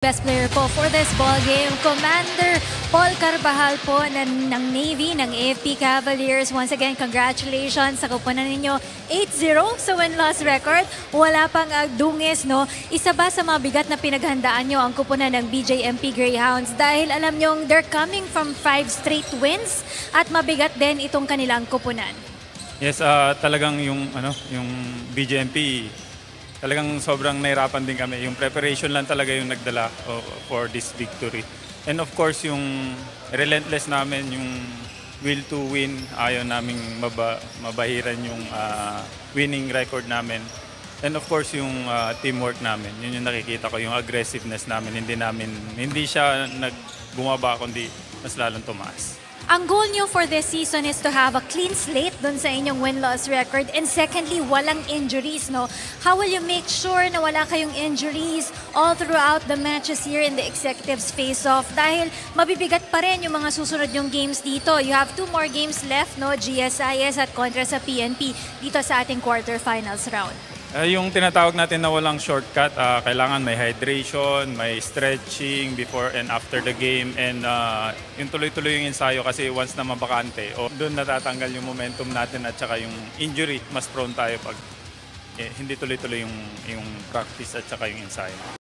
Best player po for this ball game, Commander Paul Carbajal po ng Navy, ng AFP Cavaliers. Once again, congratulations sa kupunan ninyo. 8-0 sa win-loss record. Wala pang dungis, no? Isa ba sa mga bigat na pinaghandaan nyo ang kupunan ng BJMP Greyhounds? Dahil alam nyo, they're coming from 5 straight wins at mabigat din itong kanilang kupunan. Yes, talagang yung BJMP, talagang sobrang nahirapan din kami. Yung preparation lang talaga yung nagdala for this victory. And of course, yung relentless namin, yung will to win, ayaw naming mabahiran yung winning record namin. And of course, yung teamwork namin, yun yung nakikita ko, yung aggressiveness namin, hindi siya bumaba, kundi mas lalong tumaas. Ang goal nyo for this season is to have a clean slate dun sa inyong win-loss record. And secondly, walang injuries, no? How will you make sure na wala kayong injuries all throughout the matches here in the Executives Face-Off? Dahil mabibigat pa rin yung mga susunod yung games dito. You have 2 more games left, no? GSIS at kontra sa PNP dito sa ating quarterfinals round. Yung tinatawag natin na walang shortcut, kailangan may hydration, may stretching before and after the game, and yung tuloy-tuloy yung ensayo kasi once na mabakante, doon natatanggal yung momentum natin at saka yung injury, mas prone tayo pag hindi tuloy-tuloy yung practice at saka yung ensayo.